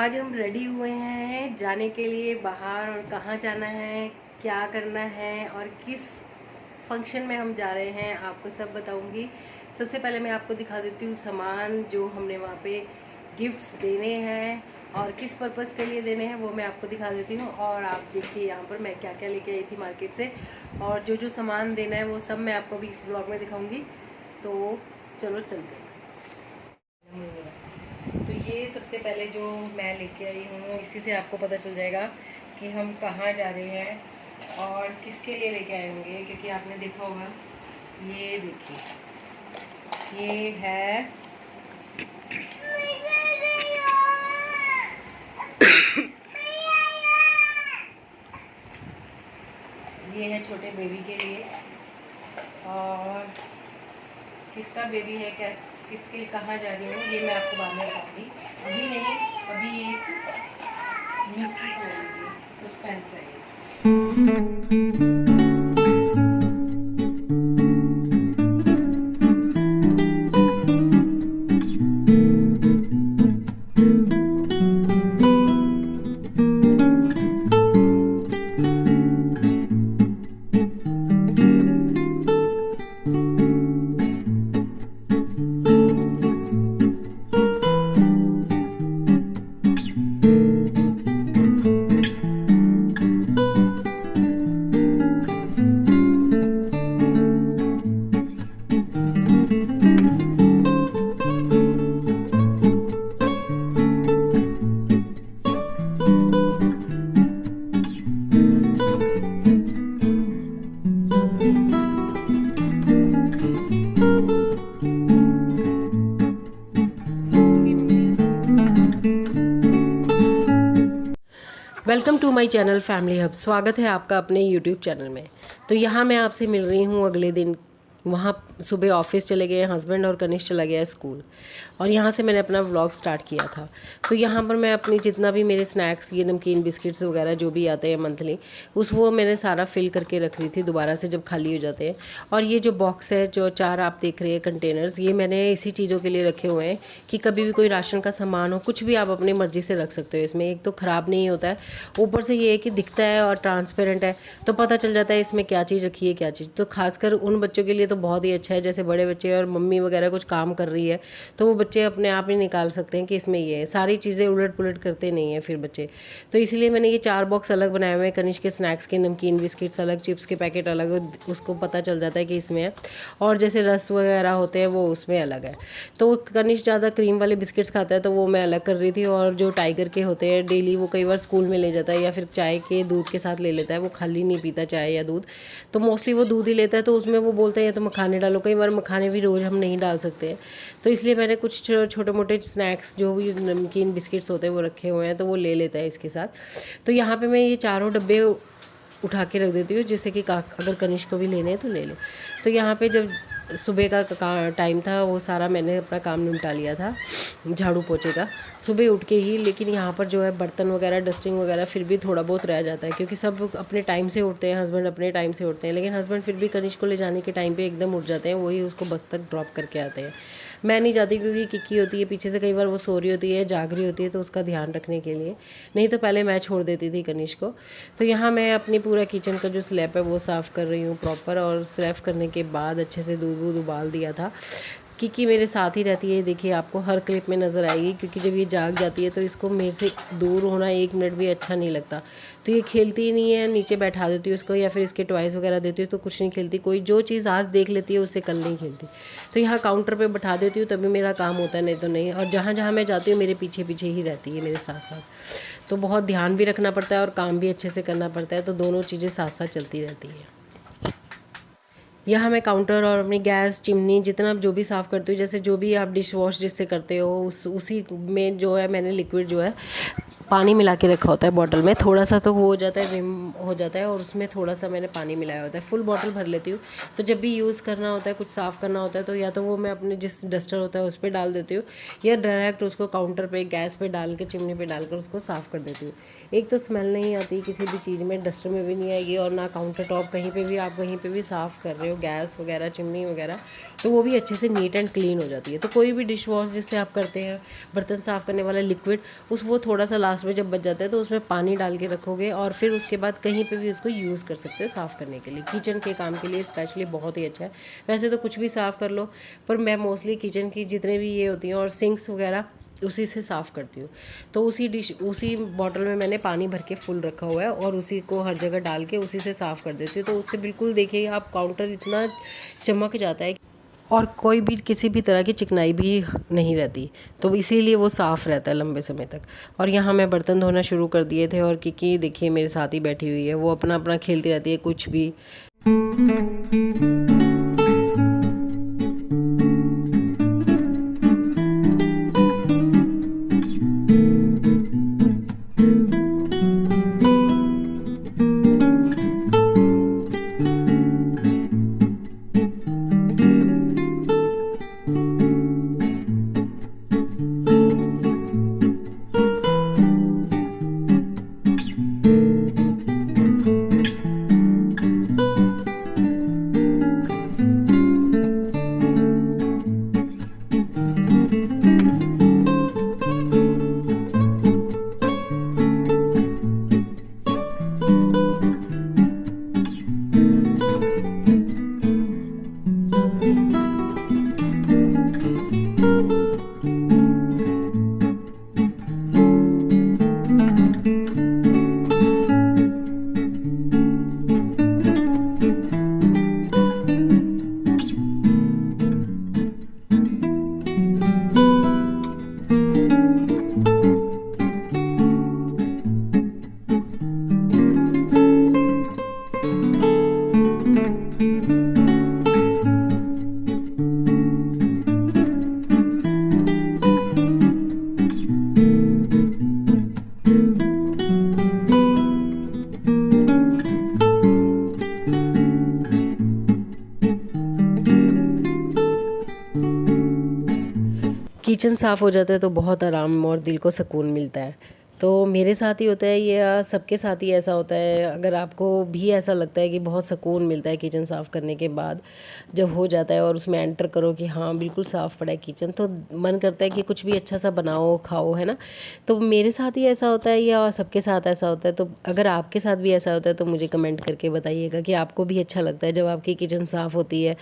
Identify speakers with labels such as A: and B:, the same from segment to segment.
A: आज हम रेडी हुए हैं जाने के लिए बाहर। और कहाँ जाना है, क्या करना है और किस फंक्शन में हम जा रहे हैं आपको सब बताऊंगी। सबसे पहले मैं आपको दिखा देती हूँ सामान जो हमने वहाँ पे गिफ्ट्स देने हैं और किस पर्पज़ के लिए देने हैं वो मैं आपको दिखा देती हूँ। और आप देखिए यहाँ पर मैं क्या क्या लेके आई थी मार्केट से, और जो जो सामान देना है वो सब मैं आपको भी इस ब्लॉग में दिखाऊँगी। तो चलो चलते हैं। तो ये सबसे पहले जो मैं लेके आई हूँ, इसी से आपको पता चल जाएगा कि हम कहाँ जा रहे हैं और किसके लिए लेके आए होंगे। क्योंकि आपने देखा होगा, ये देखिए, ये है ये है छोटे बेबी के लिए। और किसका बेबी है, किसके लिए, कहाँ जा रही हूँ, ये मैं आपको बाद में बताऊँगी। अभी नहीं, अभी एक मिस्ट्री है, सस्पेंस है। Welcome to my channel family hub. स्वागत है आपका अपने यूट्यूब चैनल में। तो यहाँ मैं आपसे मिल रही हूँ अगले दिन। वहाँ सुबह ऑफिस चले गए हस्बैंड और कनिष्क चला गया स्कूल, और यहाँ से मैंने अपना व्लॉग स्टार्ट किया था। तो यहाँ पर मैं अपनी जितना भी मेरे स्नैक्स, ये नमकीन बिस्किट्स वगैरह जो भी आते हैं मंथली, वो मैंने सारा फिल करके रख रही थी दोबारा से जब खाली हो जाते हैं। और ये जो बॉक्स है, जो 4 आप देख रहे हैं कंटेनर्स, ये मैंने इसी चीज़ों के लिए रखे हुए हैं कि कभी भी कोई राशन का सामान हो, कुछ भी आप अपनी मर्ज़ी से रख सकते हो इसमें। एक तो ख़राब नहीं होता है, ऊपर से ये है कि दिखता है और ट्रांसपेरेंट है, तो पता चल जाता है इसमें क्या चीज़ रखी है क्या चीज़। तो खासकर उन बच्चों के लिए तो बहुत ही अच्छा है, जैसे बड़े बच्चे और मम्मी वगैरह कुछ काम कर रही है तो वो बच्चे अपने आप ही निकाल सकते हैं कि इसमें ये है। सारी चीज़ें उलट पुलट करते नहीं हैं फिर बच्चे। तो इसलिए मैंने ये 4 बॉक्स अलग बनाए हुए हैं। कनिष्क के स्नैक्स के नमकीन बिस्किट्स अलग, चिप्स के पैकेट अलग, उसको पता चल जाता है कि इसमें है। और जैसे रस वगैरह होते हैं वो उसमें अलग है। तो कनिष्क ज़्यादा क्रीम वाले बिस्किट्स खाता है तो वो मैं अलग कर रही थी। और जो टाइगर के होते हैं डेली, वो कई बार स्कूल में ले जाता है या फिर चाय के दूध के साथ ले लेता है। वो खाली नहीं पीता चाय या दूध, तो मोस्टली वो दूध ही लेता है। तो उसमें वो बोलते हैं या तो मखाने डालो, कई बार मखाने भी रोज़ हम नहीं डाल सकते हैं। तो इसलिए मैंने कुछ छोटे मोटे स्नैक्स जो भी नमकीन बिस्किट्स होते हैं वो रखे हुए हैं, तो वो ले लेता है इसके साथ। तो यहाँ पे मैं ये चारों डब्बे उठा के रख देती हूँ, जिससे कि अगर कनिष्क को भी लेने हैं तो ले ले। तो यहाँ पे जब सुबह का टाइम था, वो सारा मैंने अपना काम निपटा लिया था झाड़ू पोछे का सुबह उठ के ही। लेकिन यहाँ पर जो है बर्तन वगैरह, डस्टिंग वगैरह फिर भी थोड़ा बहुत रह जाता है, क्योंकि सब अपने टाइम से उठते हैं, हस्बैंड अपने टाइम से उठते हैं। लेकिन हस्बैंड फिर भी कनिष्क को ले जाने के टाइम पे एकदम उठ जाते हैं, वही उसको बस तक ड्रॉप करके आते हैं। मैं नहीं जाती क्योंकि किक्की होती है पीछे से, कई बार वो सो रही होती है, जाग रही होती है, तो उसका ध्यान रखने के लिए। नहीं तो पहले मैं छोड़ देती थी कनिष्क को। तो यहाँ मैं अपनी पूरा किचन का जो स्लैब है वो साफ़ कर रही हूँ प्रॉपर। और स्लैब करने के बाद अच्छे से दूध वूध उबाल दिया था। किकी मेरे साथ ही रहती है, देखिए आपको हर क्लिप में नज़र आएगी। क्योंकि जब ये जाग जाती है तो इसको मेरे से दूर होना 1 मिनट भी अच्छा नहीं लगता। तो ये खेलती ही नहीं है, नीचे बैठा देती हूँ उसको या फिर इसके टॉयज़ वगैरह देती हूँ तो कुछ नहीं खेलती। कोई जो चीज़ आज देख लेती है उससे कल नहीं खेलती। तो यहाँ काउंटर पे बैठा देती हूँ तभी मेरा काम होता है, नहीं तो नहीं। और जहाँ जहाँ मैं जाती हूँ मेरे पीछे पीछे ही रहती है, मेरे साथ साथ। तो बहुत ध्यान भी रखना पड़ता है और काम भी अच्छे से करना पड़ता है, तो दोनों चीज़ें साथ साथ चलती रहती हैं। यहाँ मैं काउंटर और अपनी गैस, चिमनी, जितना जो भी साफ़ करती हूँ, जैसे जो भी आप डिश वॉश जिससे करते हो उसी में जो है मैंने लिक्विड जो है पानी मिला के रखा होता है बॉटल में, थोड़ा सा तो वो हो जाता है, विम हो जाता है, और उसमें थोड़ा सा मैंने पानी मिलाया होता है। फुल बॉटल भर लेती हूँ। तो जब भी यूज़ करना होता है, कुछ साफ़ करना होता है, तो या तो वो मैं अपने जिस डस्टर होता है उस पर डाल देती हूँ, या डायरेक्ट उसको काउंटर पे गैस पे डाल के चिमनी पे डालकर उसको साफ़ कर देती हूँ। एक तो स्मेल नहीं आती किसी भी चीज़ में, डस्टर में भी नहीं आएगी, और ना काउंटर टॉप कहीं पे भी आप कहीं पे भी साफ़ कर रहे हो, गैस वगैरह चिमनी वगैरह, तो वो भी अच्छे से नीट एंड क्लीन हो जाती है। तो कोई भी डिश वॉश जिससे आप करते हैं, बर्तन साफ़ करने वाला लिक्विड, वो थोड़ा सा लास्ट में जब बच जाता है तो उसमें पानी डाल के रखोगे, और फिर उसके बाद कहीं पे भी उसको यूज़ कर सकते हो साफ़ करने के लिए। किचन के काम के लिए स्पेशली बहुत ही अच्छा है। वैसे तो कुछ भी साफ़ कर लो, पर मैं मोस्टली किचन की जितने भी ये होती हैं और सिंक्स वगैरह उसी से साफ़ करती हूँ। तो उसी बॉटल में मैंने पानी भर के फुल रखा हुआ है, और उसी को हर जगह डाल के उसी से साफ़ कर देती हूँ। तो उससे बिल्कुल देखिए आप, काउंटर इतना चमक जाता है और कोई भी किसी भी तरह की चिकनाई भी नहीं रहती। तो इसीलिए वो साफ़ रहता है लंबे समय तक। और यहाँ मैं बर्तन धोना शुरू कर दिए थे, और किकी देखिए मेरे साथ ही बैठी हुई है, वो अपना अपना खेलती रहती है कुछ भी। किचन साफ़ हो जाता है तो बहुत आराम और दिल को सुकून मिलता है। तो मेरे साथ ही होता है ये, या सबके साथ ही ऐसा होता है। अगर आपको भी ऐसा लगता है कि बहुत सुकून मिलता है किचन साफ़ करने के बाद, जब हो जाता है और उसमें एंटर करो कि हाँ बिल्कुल साफ़ पड़ा है किचन, तो मन करता है कि कुछ भी अच्छा सा बनाओ खाओ, है ना। तो मेरे साथ ही ऐसा होता है या सबके साथ ऐसा होता है। तो अगर आपके साथ भी ऐसा होता है तो मुझे कमेंट करके बताइएगा कि आपको भी अच्छा लगता है जब आपकी किचन साफ़ होती है,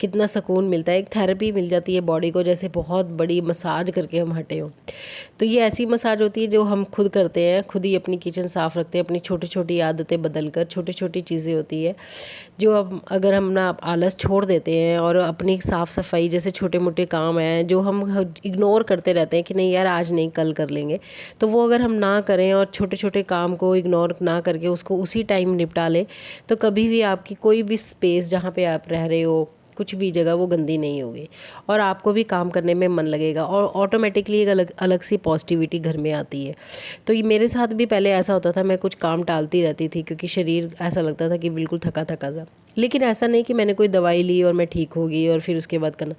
A: कितना सुकून मिलता है। एक थेरेपी मिल जाती है बॉडी को, जैसे बहुत बड़ी मसाज करके हम हटे हो। तो ये ऐसी मसाज होती है जो हम खुद करते हैं, खुद ही अपनी किचन साफ़ रखते हैं, अपनी छोटी छोटी आदतें बदल कर। छोटी छोटी चीज़ें होती है जो अब अगर हम ना आलस छोड़ देते हैं, और अपनी साफ़ सफाई जैसे छोटे मोटे काम हैं जो हम इग्नोर करते रहते हैं कि नहीं यार आज नहीं कल कर लेंगे, तो वो अगर हम ना करें और छोटे छोटे काम को इग्नोर ना करके उसको उसी टाइम निपटा लें, तो कभी भी आपकी कोई भी स्पेस जहाँ पे आप रह रहे हो, कुछ भी जगह, वो गंदी नहीं होगी, और आपको भी काम करने में मन लगेगा, और ऑटोमेटिकली एक अलग अलग सी पॉजिटिविटी घर में आती है। तो ये मेरे साथ भी पहले ऐसा होता था, मैं कुछ काम टालती रहती थी क्योंकि शरीर ऐसा लगता था कि बिल्कुल थका थका सा। लेकिन ऐसा नहीं कि मैंने कोई दवाई ली और मैं ठीक हो गई और फिर उसके बाद करना।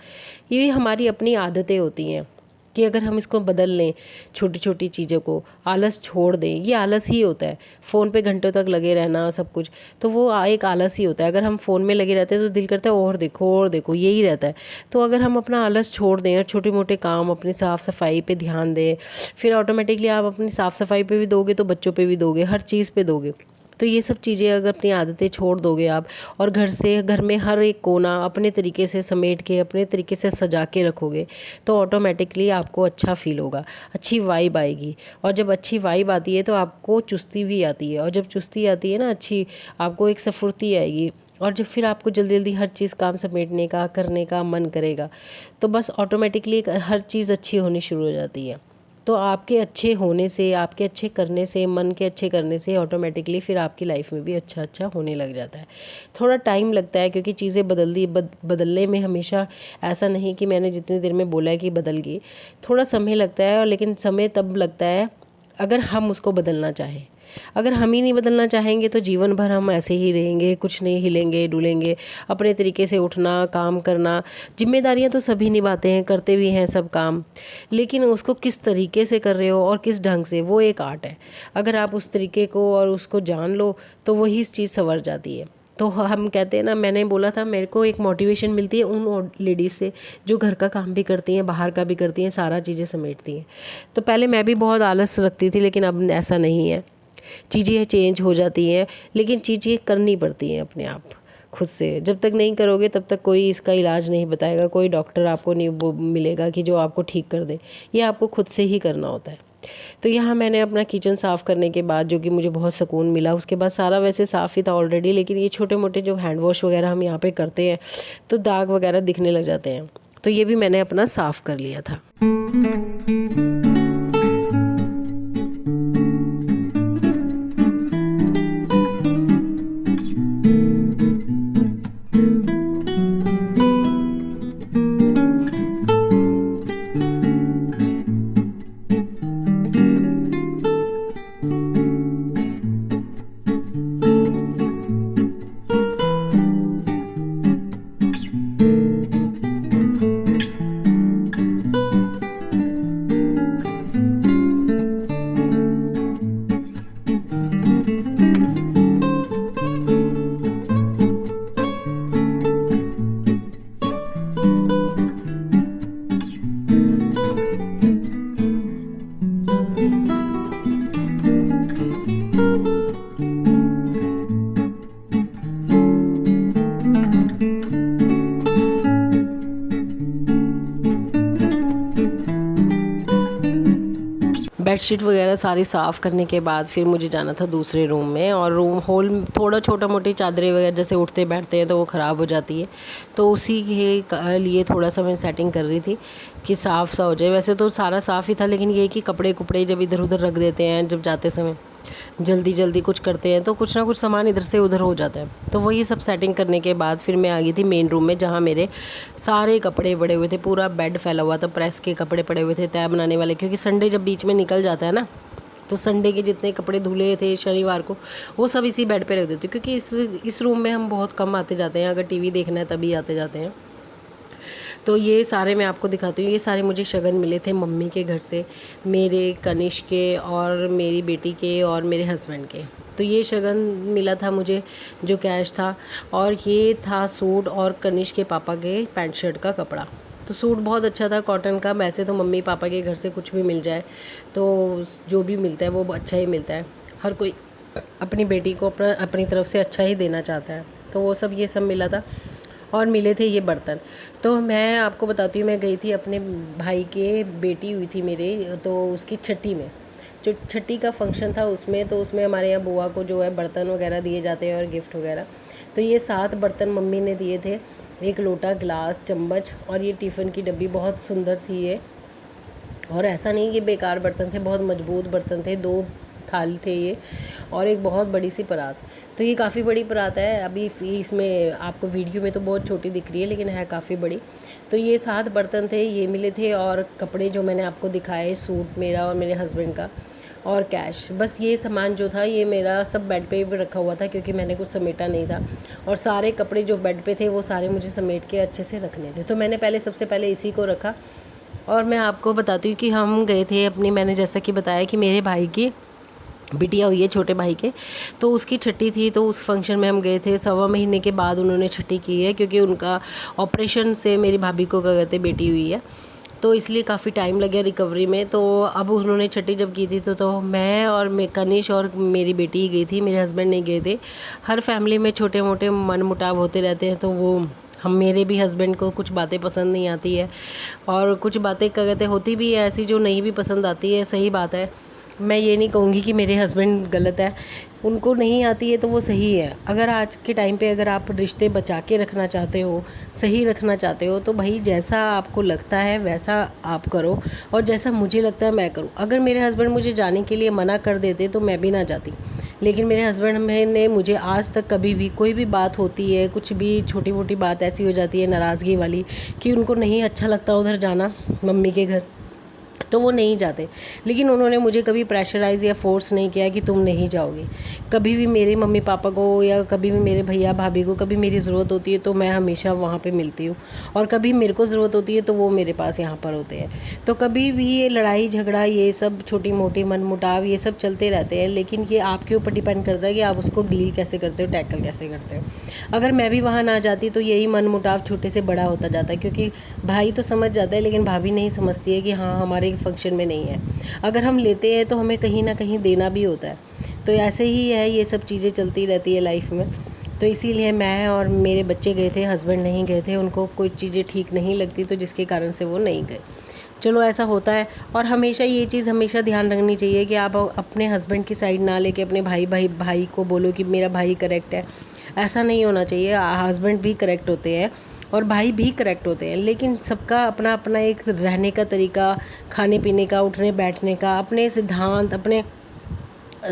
A: ये हमारी अपनी आदतें होती हैं कि अगर हम इसको बदल लें, छोटी छोटी चीज़ों को, आलस छोड़ दें। ये आलस ही होता है, फ़ोन पे घंटों तक लगे रहना सब कुछ, तो वो एक आलस ही होता है। अगर हम फ़ोन में लगे रहते हैं तो दिल करता है और देखो यही रहता है। तो अगर हम अपना आलस छोड़ दें और छोटे मोटे काम, अपनी साफ़ सफाई पे ध्यान दें, फिर ऑटोमेटिकली आप अपनी साफ़ सफाई पे भी दोगे तो बच्चों पे भी दोगे, हर चीज़ पे दोगे। तो ये सब चीज़ें अगर अपनी आदतें छोड़ दोगे आप, और घर में हर एक कोना अपने तरीके से समेट के, अपने तरीके से सजा के रखोगे, तो ऑटोमेटिकली आपको अच्छा फील होगा, अच्छी वाइब आएगी। और जब अच्छी वाइब आती है तो आपको चुस्ती भी आती है, और जब चुस्ती आती है ना अच्छी, आपको एक स्फूर्ति आएगी, और जब फिर आपको जल्दी जल्दी हर चीज़ काम समेटने का, करने का मन करेगा, तो बस ऑटोमेटिकली हर चीज़ अच्छी होनी शुरू हो जाती है। तो आपके अच्छे होने से, आपके अच्छे करने से, मन के अच्छे करने से ऑटोमेटिकली फिर आपकी लाइफ में भी अच्छा अच्छा होने लग जाता है। थोड़ा टाइम लगता है क्योंकि चीज़ें बदलने में हमेशा ऐसा नहीं कि मैंने जितनी देर में बोला है कि बदल गई, थोड़ा समय लगता है। और लेकिन समय तब लगता है अगर हम उसको बदलना चाहें। अगर हम ही नहीं बदलना चाहेंगे तो जीवन भर हम ऐसे ही रहेंगे, कुछ नहीं हिलेंगे डुलेंगे, अपने तरीके से उठना, काम करना। जिम्मेदारियां तो सभी निभाते हैं, करते भी हैं सब काम, लेकिन उसको किस तरीके से कर रहे हो और किस ढंग से, वो एक आर्ट है। अगर आप उस तरीके को और उसको जान लो तो वही चीज़ संवर जाती है। तो हम कहते हैं ना, मैंने बोला था मेरे को एक मोटिवेशन मिलती है उन लेडीज़ से जो घर का काम भी करती हैं, बाहर का भी करती हैं, सारा चीज़ें समेटती हैं। तो पहले मैं भी बहुत आलस रखती थी, लेकिन अब ऐसा नहीं है। चीज़ें चेंज हो जाती हैं, लेकिन चीज़ें करनी पड़ती हैं अपने आप खुद से। जब तक नहीं करोगे तब तक कोई इसका इलाज नहीं बताएगा, कोई डॉक्टर आपको नहीं वो मिलेगा कि जो आपको ठीक कर दे। ये आपको खुद से ही करना होता है। तो यहाँ मैंने अपना किचन साफ़ करने के बाद, जो कि मुझे बहुत सुकून मिला, उसके बाद सारा वैसे साफ़ ही था ऑलरेडी, लेकिन ये छोटे मोटे जो हैंड वॉश वगैरह हम यहाँ पे करते हैं तो दाग वगैरह दिखने लग जाते हैं। तो ये भी मैंने अपना साफ़ कर लिया था। बेडशीट वगैरह सारी साफ़ करने के बाद फिर मुझे जाना था दूसरे रूम में, और रूम हॉल थोड़ा छोटा मोटी चादरें वगैरह जैसे उठते बैठते हैं तो वो ख़राब हो जाती है, तो उसी के लिए थोड़ा सा मैं सेटिंग कर रही थी कि साफ़ सा हो जाए। वैसे तो सारा साफ़ ही था, लेकिन ये कि कपड़े कुपड़े जब इधर उधर रख देते हैं, जब जाते समय जल्दी जल्दी कुछ करते हैं तो कुछ ना कुछ सामान इधर से उधर हो जाता है। तो वही सब सेटिंग करने के बाद फिर मैं आ गई थी मेन रूम में, जहाँ मेरे सारे कपड़े पड़े हुए थे, पूरा बेड फैला हुआ था, प्रेस के कपड़े पड़े हुए थे तय बनाने वाले, क्योंकि संडे जब बीच में निकल जाता है ना, तो संडे के जितने कपड़े धुले थे शनिवार को वो सब इसी बेड पे रख देती हूँ, क्योंकि इस रूम में हम बहुत कम आते जाते हैं, अगर टीवी देखना है तभी आते जाते हैं। तो ये सारे मैं आपको दिखाती हूँ। ये सारे मुझे शगन मिले थे मम्मी के घर से, मेरे कनिष्क के और मेरी बेटी के और मेरे हस्बैंड के। तो ये शगन मिला था मुझे, जो कैश था, और ये था सूट और कनिष्क के पापा के पैंट शर्ट का कपड़ा। तो सूट बहुत अच्छा था कॉटन का। वैसे तो मम्मी पापा के घर से कुछ भी मिल जाए तो जो भी मिलता है वो अच्छा ही मिलता है, हर कोई अपनी बेटी को अपनी तरफ से अच्छा ही देना चाहता है। तो वो सब ये सब मिला था, और मिले थे ये बर्तन। तो मैं आपको बताती हूँ, मैं गई थी अपने भाई के, बेटी हुई थी मेरे, तो उसकी छठी में, जो छठी का फंक्शन था उसमें, तो उसमें हमारे यहाँ बुआ को जो है बर्तन वगैरह दिए जाते हैं और गिफ्ट वगैरह। तो ये 7 बर्तन मम्मी ने दिए थे, एक लोटा, गिलास, चम्मच, और ये टिफ़िन की डब्बी बहुत सुंदर थी ये। और ऐसा नहीं कि बेकार बर्तन थे, बहुत मजबूत बर्तन थे। 2 थाली थे ये, और एक बहुत बड़ी सी परात। तो ये काफ़ी बड़ी परात है, अभी इसमें आपको वीडियो में तो बहुत छोटी दिख रही है, लेकिन है काफ़ी बड़ी। तो ये 7 बर्तन थे, ये मिले थे, और कपड़े जो मैंने आपको दिखाए, सूट मेरा और मेरे हस्बैंड का, और कैश। बस ये सामान जो था ये मेरा सब बेड पे भी रखा हुआ था, क्योंकि मैंने कुछ समेटा नहीं था, और सारे कपड़े जो बेड पे थे वो सारे मुझे समेट के अच्छे से रखने थे। तो मैंने सबसे पहले इसी को रखा। और मैं आपको बताती हूँ कि हम गए थे अपनी, मैंने जैसा कि बताया कि मेरे भाई की बिटिया हुई है, छोटे भाई के, तो उसकी छठी थी, तो उस फंक्शन में हम गए थे। 1.25 महीने के बाद उन्होंने छठी की है, क्योंकि उनका ऑपरेशन से मेरी भाभी को क्या कहते बेटी हुई है, तो इसलिए काफ़ी टाइम लग गया रिकवरी में। तो अब उन्होंने छठी जब की थी तो मैं और कनिश और मेरी बेटी ही गई थी, मेरे हस्बैंड नहीं गए थे। हर फैमिली में छोटे मोटे मन मुटाव होते रहते हैं, तो वो मेरे भी हस्बैंड को कुछ बातें पसंद नहीं आती है, और कुछ बातें क्या कहते होती भी है ऐसी जो नहीं भी पसंद आती है। सही बात है, मैं ये नहीं कहूँगी कि मेरे हस्बैंड गलत है, उनको नहीं आती है तो वो सही है। अगर आज के टाइम पे अगर आप रिश्ते बचा के रखना चाहते हो, सही रखना चाहते हो, तो भाई जैसा आपको लगता है वैसा आप करो, और जैसा मुझे लगता है मैं करूँ। अगर मेरे हस्बैंड मुझे जाने के लिए मना कर देते तो मैं भी ना जाती, लेकिन मेरे हस्बैंड ने मुझे आज तक कभी भी कोई भी बात होती है, कुछ भी छोटी मोटी बात ऐसी हो जाती है नाराज़गी वाली कि उनको नहीं अच्छा लगता उधर जाना मम्मी के घर, तो वो नहीं जाते। लेकिन उन्होंने मुझे कभी प्रेशराइज़ या फ़ोर्स नहीं किया कि तुम नहीं जाओगी। कभी भी मेरे मम्मी पापा को या कभी भी मेरे भैया भाभी को कभी मेरी ज़रूरत होती है तो मैं हमेशा वहाँ पे मिलती हूँ, और कभी मेरे को ज़रूरत होती है तो वो मेरे पास यहाँ पर होते हैं। तो कभी भी ये लड़ाई झगड़ा, ये सब छोटी मोटी मनमुटाव, ये सब चलते रहते हैं, लेकिन ये आपके ऊपर डिपेंड करता है कि आप उसको डील कैसे करते हो, टैकल कैसे करते हो। अगर मैं भी वहाँ ना जाती तो यही मनमुटाव छोटे से बड़ा होता जाता है, क्योंकि भाई तो समझ जाता है लेकिन भाभी नहीं समझती है कि हाँ हमारे फंक्शन में नहीं है। अगर हम लेते हैं तो हमें कहीं ना कहीं देना भी होता है। तो ऐसे ही है, ये सब चीज़ें चलती रहती है लाइफ में। तो इसीलिए मैं और मेरे बच्चे गए थे, हस्बैंड नहीं गए थे, उनको कोई चीज़ें ठीक नहीं लगती तो जिसके कारण से वो नहीं गए। चलो ऐसा होता है। और हमेशा ये चीज़ हमेशा ध्यान रखनी चाहिए कि आप अपने हस्बैंड की साइड ना लेके अपने भाई को बोलो कि मेरा भाई करेक्ट है। ऐसा नहीं होना चाहिए। हस्बैंड भी करेक्ट होते हैं और भाई भी करेक्ट होते हैं, लेकिन सबका अपना अपना एक रहने का तरीका, खाने पीने का, उठने बैठने का, अपने सिद्धांत, अपने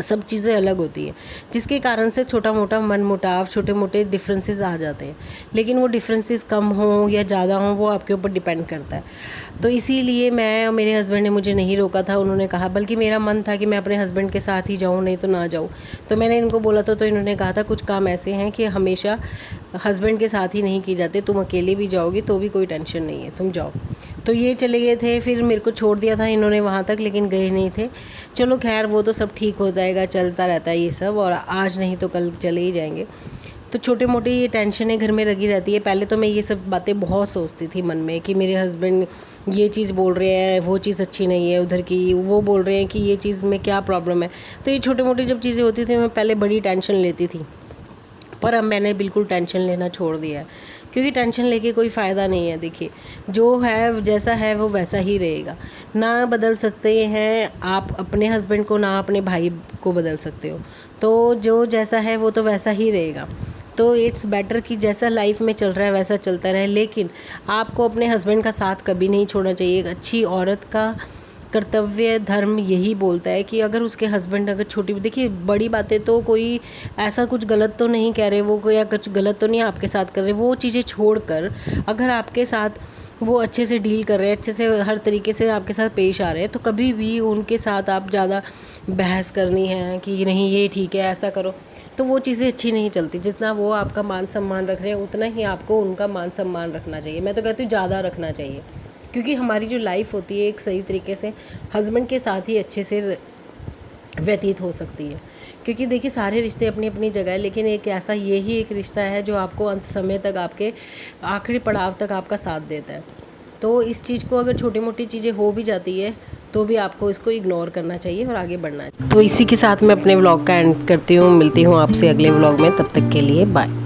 A: सब चीज़ें अलग होती हैं, जिसके कारण से छोटा मोटा मनमुटाव, छोटे मोटे डिफरेंसेस आ जाते हैं। लेकिन वो डिफरेंसेस कम हों या ज़्यादा हों वो आपके ऊपर डिपेंड करता है। तो इसीलिए मैं और मेरे हस्बैंड ने मुझे नहीं रोका था, उन्होंने कहा, बल्कि मेरा मन था कि मैं अपने हस्बैंड के साथ ही जाऊँ, नहीं तो ना जाऊँ। तो मैंने इनको बोला था, तो इन्होंने कहा था कुछ काम ऐसे हैं कि हमेशा हस्बैंड के साथ ही नहीं किए जाते, तुम अकेले भी जाओगी तो भी कोई टेंशन नहीं है, तुम जाओ। तो ये चले गए थे, फिर मेरे को छोड़ दिया था इन्होंने वहाँ तक, लेकिन गए नहीं थे। चलो खैर वो तो सब ठीक हो जाएगा, चलता रहता है ये सब, और आज नहीं तो कल चले ही जाएंगे। तो छोटे मोटे ये टेंशनें घर में लगी रहती है। पहले तो मैं ये सब बातें बहुत सोचती थी मन में कि मेरे हस्बैंड ये चीज़ बोल रहे हैं, वो चीज़ अच्छी नहीं है उधर की, वो बोल रहे हैं कि ये चीज़ में क्या प्रॉब्लम है। तो ये छोटे मोटी जब चीज़ें होती थी मैं पहले बड़ी टेंशन लेती थी, पर अब मैंने बिल्कुल टेंशन लेना छोड़ दिया है, क्योंकि टेंशन लेके कोई फ़ायदा नहीं है। देखिए जो है जैसा है वो वैसा ही रहेगा। ना बदल सकते हैं आप अपने हस्बैंड को, ना अपने भाई को बदल सकते हो। तो जो जैसा है वो तो वैसा ही रहेगा। तो इट्स बेटर कि जैसा लाइफ में चल रहा है वैसा चलता रहे, लेकिन आपको अपने हस्बैंड का साथ कभी नहीं छोड़ना चाहिए। एक अच्छी औरत का कर्तव्य धर्म यही बोलता है कि अगर उसके हस्बैंड अगर छोटी, देखिए बड़ी बातें तो कोई ऐसा कुछ गलत तो नहीं कह रहे वो, या कुछ गलत तो नहीं आपके साथ कर रहे, वो चीज़ें छोड़कर अगर आपके साथ वो अच्छे से डील कर रहे हैं, अच्छे से हर तरीके से आपके साथ पेश आ रहे हैं, तो कभी भी उनके साथ आप ज़्यादा बहस करनी है कि नहीं ये ठीक है ऐसा करो, तो वो चीज़ें अच्छी नहीं चलती। जितना वो आपका मान सम्मान रख रहे हैं उतना ही आपको उनका मान सम्मान रखना चाहिए। मैं तो कहती हूँ ज़्यादा रखना चाहिए, क्योंकि हमारी जो लाइफ होती है एक सही तरीके से हस्बैंड के साथ ही अच्छे से व्यतीत हो सकती है। क्योंकि देखिए सारे रिश्ते अपनी अपनी जगह है, लेकिन एक ऐसा यही एक रिश्ता है जो आपको अंत समय तक, आपके आखिरी पड़ाव तक आपका साथ देता है। तो इस चीज़ को अगर छोटी मोटी चीज़ें हो भी जाती है तो भी आपको इसको इग्नोर करना चाहिए और आगे बढ़ना चाहिए। तो इसी के साथ मैं अपने व्लॉग का एंड करती हूँ। मिलती हूँ आपसे अगले व्लॉग में, तब तक के लिए बाय।